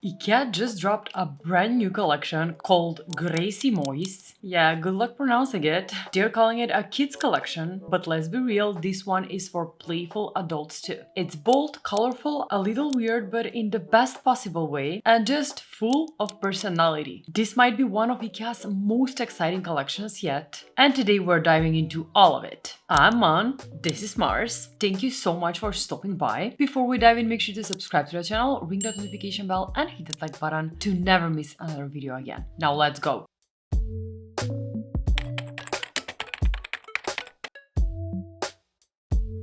Ikea just dropped a brand new collection called GREJSIMOJS. Yeah, good luck pronouncing it. They're calling it a kids collection, but let's be real, this one is for playful adults too. It's bold, colorful, a little weird, but in the best possible way, and just full of personality. This might be one of Ikea's most exciting collections yet, and today we're diving into all of it. I'm Mon, this is Mars. Thank you so much for stopping by. Before we dive in, make sure to subscribe to the channel, ring that notification bell, and hit that like button to never miss another video again. Now let's go!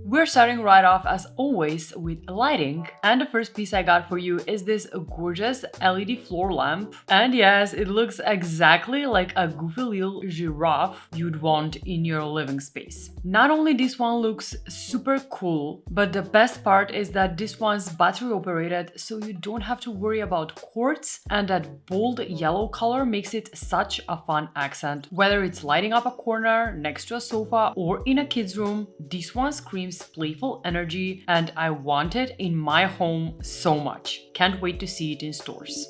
We're starting right off as always with lighting, and the first piece I got for you is this gorgeous LED floor lamp. And yes, it looks exactly like a goofy little giraffe you'd want in your living space. Not only this one looks super cool, but the best part is that this one's battery operated, so you don't have to worry about cords, and that bold yellow color makes it such a fun accent. Whether it's lighting up a corner, next to a sofa, or in a kid's room, this one screams playful energy, and I want it in my home so much. Can't wait to see it in stores.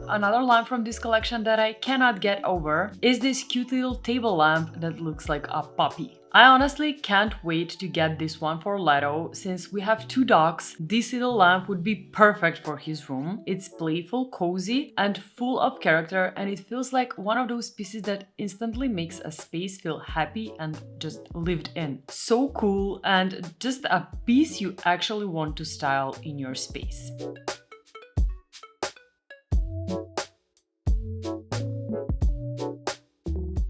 Another lamp from this collection that I cannot get over is this cute little table lamp that looks like a puppy. I honestly can't wait to get this one for Leto. Since we have two dogs, this little lamp would be perfect for his room. It's playful, cozy, and full of character, and it feels like one of those pieces that instantly makes a space feel happy and just lived in. So cool, and just a piece you actually want to style in your space.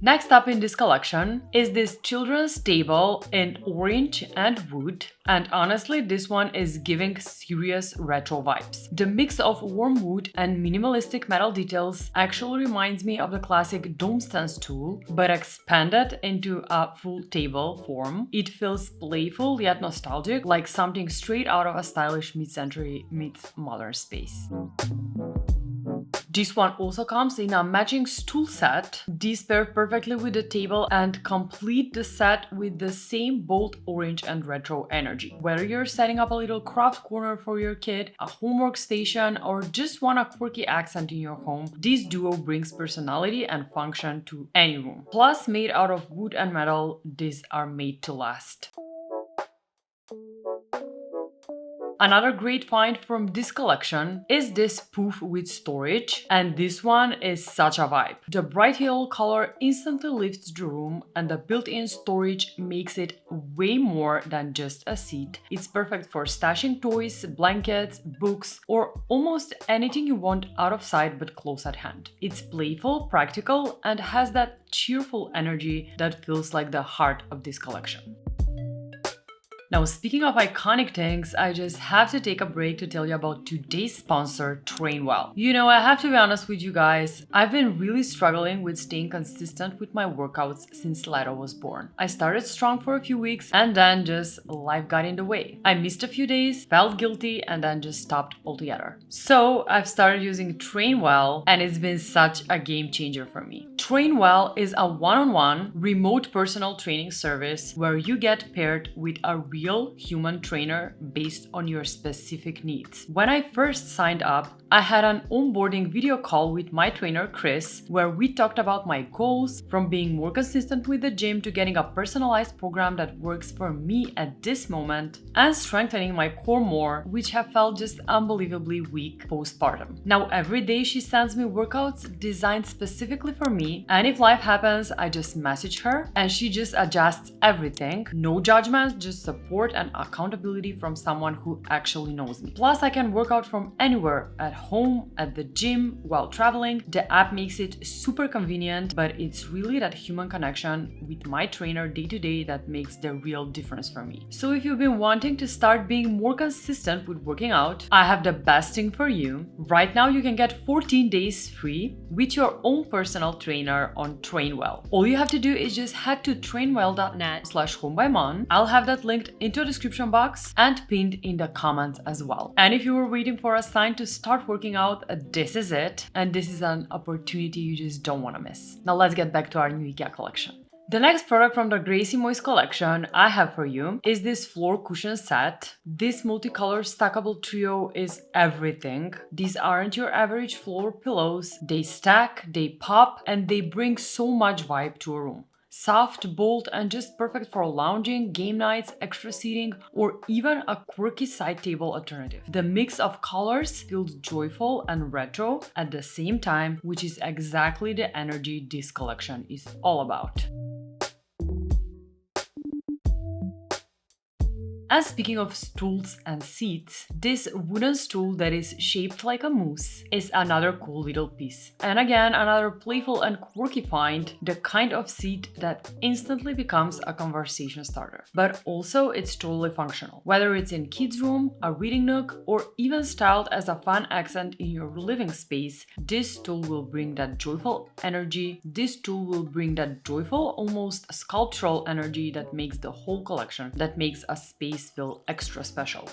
Next up in this collection is this children's table in orange and wood, and honestly this one is giving serious retro vibes. The mix of warm wood and minimalistic metal details actually reminds me of the classic dome stand stool, but expanded into a full table form. It feels playful yet nostalgic, like something straight out of a stylish mid-century meets modern space. This one also comes in a matching stool set. These pair perfectly with the table and complete the set with the same bold orange and retro energy. Whether you're setting up a little craft corner for your kid, a homework station, or just want a quirky accent in your home, this duo brings personality and function to any room. Plus, made out of wood and metal, these are made to last. Another great find from this collection is this Pouffe with storage, and this one is such a vibe. The bright yellow color instantly lifts the room, and the built-in storage makes it way more than just a seat. It's perfect for stashing toys, blankets, books, or almost anything you want out of sight but close at hand. It's playful, practical, and has that cheerful energy that feels like the heart of this collection. Now, speaking of iconic things, I just have to take a break to tell you about today's sponsor, Trainwell. You know, I have to be honest with you guys, I've been really struggling with staying consistent with my workouts since Leto was born. I started strong for a few weeks and then just life got in the way. I missed a few days, felt guilty, and then just stopped altogether. So I've started using Trainwell, and it's been such a game changer for me. Trainwell is a one-on-one remote personal training service where you get paired with a real human trainer based on your specific needs. When I first signed up, I had an onboarding video call with my trainer Chris, where we talked about my goals, from being more consistent with the gym to getting a personalized program that works for me at this moment, and strengthening my core more, which have felt just unbelievably weak postpartum. Now every day she sends me workouts designed specifically for me, and if life happens, I just message her and she just adjusts everything. No judgments, just support and accountability from someone who actually knows me. Plus, I can work out from anywhere, at home, at the gym, while traveling. The app makes it super convenient, but it's really that human connection with my trainer day to day that makes the real difference for me. So if you've been wanting to start being more consistent with working out, I have the best thing for you. Right now, you can get 14 days free with your own personal trainer container on Trainwell. All you have to do is just head to trainwell.net/homebymon. I'll have that linked into the description box and pinned in the comments as well. And if you were waiting for a sign to start working out, this is it. And this is an opportunity you just don't want to miss. Now let's get back to our new IKEA collection. The next product from the GREJSIMOJS collection I have for you is this floor cushion set. This multicolor stackable trio is everything. These aren't your average floor pillows. They stack, they pop, and they bring so much vibe to a room. Soft, bold, and just perfect for lounging, game nights, extra seating, or even a quirky side table alternative. The mix of colors feels joyful and retro at the same time, which is exactly the energy this collection is all about. And speaking of stools and seats, this wooden stool that is shaped like a moose is another cool little piece. And again, another playful and quirky find, the kind of seat that instantly becomes a conversation starter. But also it's totally functional. Whether it's in kids' room, a reading nook, or even styled as a fun accent in your living space, this stool will bring that joyful energy. This stool will bring that joyful, almost sculptural energy that makes the whole collection, that makes a space feel extra special.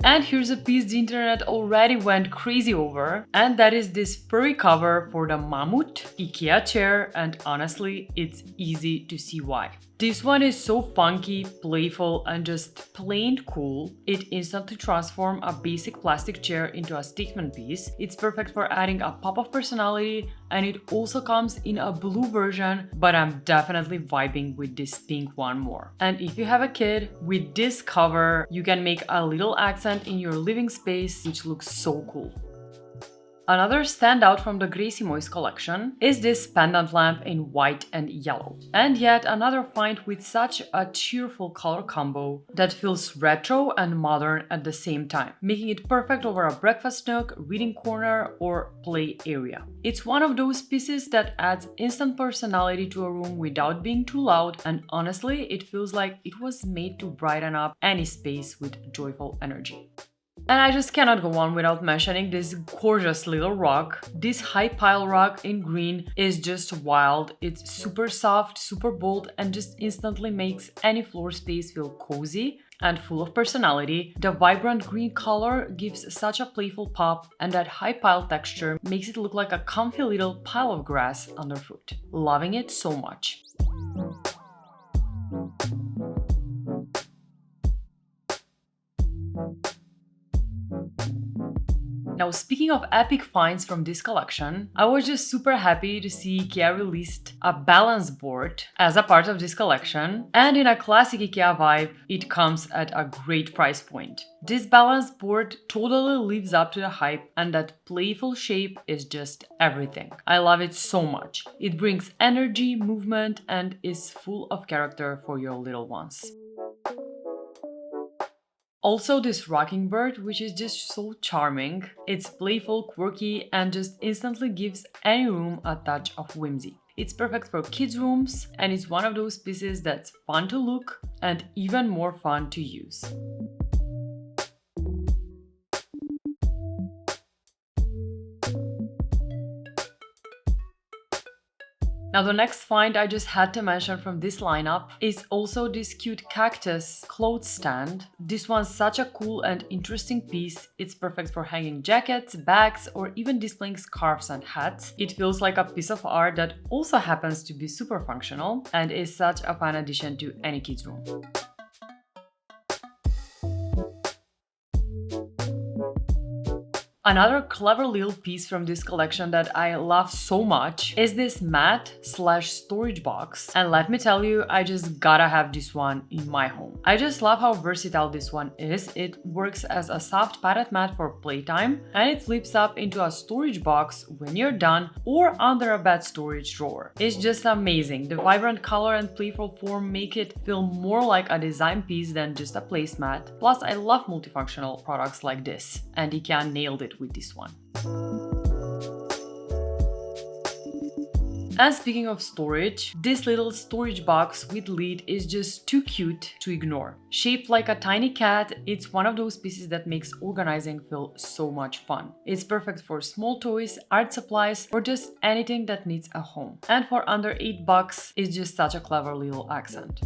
And here's a piece the internet already went crazy over, and that is this furry cover for the Mammoth IKEA chair, and honestly, it's easy to see why. This one is so funky, playful, and just plain cool. It instantly transforms a basic plastic chair into a statement piece. It's perfect for adding a pop of personality, and it also comes in a blue version, but I'm definitely vibing with this pink one more. And if you have a kid, with this cover, you can make a little accent in your living space, which looks so cool. Another standout from the GREJSIMOJS collection is this pendant lamp in white and yellow. And yet another find with such a cheerful color combo that feels retro and modern at the same time, making it perfect over a breakfast nook, reading corner, or play area. It's one of those pieces that adds instant personality to a room without being too loud, and honestly, it feels like it was made to brighten up any space with joyful energy. And I just cannot go on without mentioning this gorgeous little rug. This high pile rug in green is just wild. It's super soft, super bold, and just instantly makes any floor space feel cozy and full of personality. The vibrant green color gives such a playful pop, and that high pile texture makes it look like a comfy little pile of grass underfoot. Loving it so much. Now, speaking of epic finds from this collection, I was just super happy to see IKEA released a balance board as a part of this collection, and in a classic IKEA vibe, it comes at a great price point. This balance board totally lives up to the hype, and that playful shape is just everything. I love it so much. It brings energy, movement, and is full of character for your little ones. Also this Rocking-bird, which is just so charming. It's playful, quirky, and just instantly gives any room a touch of whimsy. It's perfect for kids' rooms, and it's one of those pieces that's fun to look and even more fun to use. Now the next find I just had to mention from this lineup is also this cute cactus clothes stand. This one's such a cool and interesting piece. It's perfect for hanging jackets, bags, or even displaying scarves and hats. It feels like a piece of art that also happens to be super functional and is such a fun addition to any kid's room. Another clever little piece from this collection that I love so much is this mat/storage box. And let me tell you, I just gotta have this one in my home. I just love how versatile this one is. It works as a soft padded mat for playtime, and it flips up into a storage box when you're done or under a bed storage drawer. It's just amazing. The vibrant color and playful form make it feel more like a design piece than just a placemat. Plus, I love multifunctional products like this, and IKEA nailed it with this one. And speaking of storage, this little storage box with lid is just too cute to ignore. Shaped like a tiny cat, it's one of those pieces that makes organizing feel so much fun. It's perfect for small toys, art supplies, or just anything that needs a home. And for under $8, it's just such a clever little accent.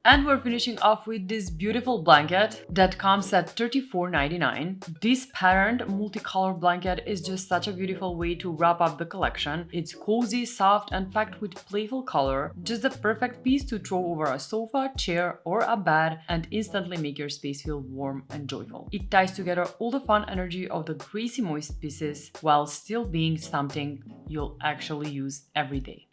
And we're finishing off with this beautiful blanket that comes at $34.99. This patterned multicolor blanket is just such a beautiful way to wrap up the collection. It's cozy, soft, and packed with playful color. Just the perfect piece to throw over a sofa, chair, or a bed and instantly make your space feel warm and joyful. It ties together all the fun energy of the GREJSIMOJS pieces while still being something you'll actually use every day.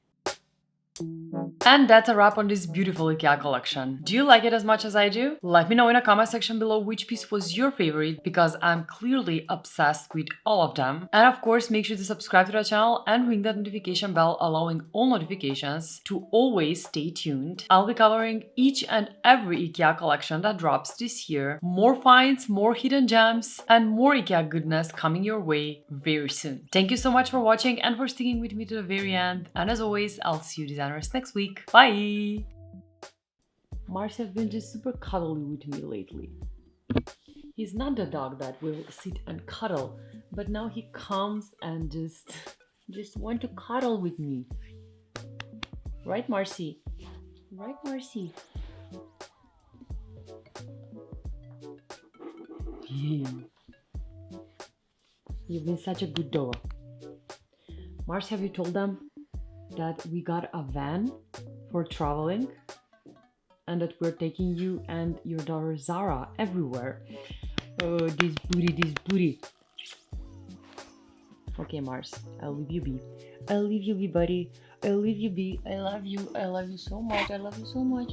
And that's a wrap on this beautiful IKEA collection. Do you like it as much as I do? Let me know in a comment section below which piece was your favorite, because I'm clearly obsessed with all of them. And of course, make sure to subscribe to the channel and ring that notification bell, allowing all notifications to always stay tuned. I'll be covering each and every IKEA collection that drops this year. More finds, more hidden gems, and more IKEA goodness coming your way very soon. Thank you so much for watching and for sticking with me to the very end. And as always, I'll see you next week. Bye! Mars has been just super cuddly with me lately. He's not the dog that will sit and cuddle, but now he comes and just want to cuddle with me. Right, Marcy? Right, Marcy? You've been such a good dog. Mars, have you told them that we got a van for traveling and that we're taking you and your daughter Zara everywhere? Oh, this booty. Okay, Mars, I'll leave you be. I'll leave you be, buddy. I'll leave you be. I love you so much.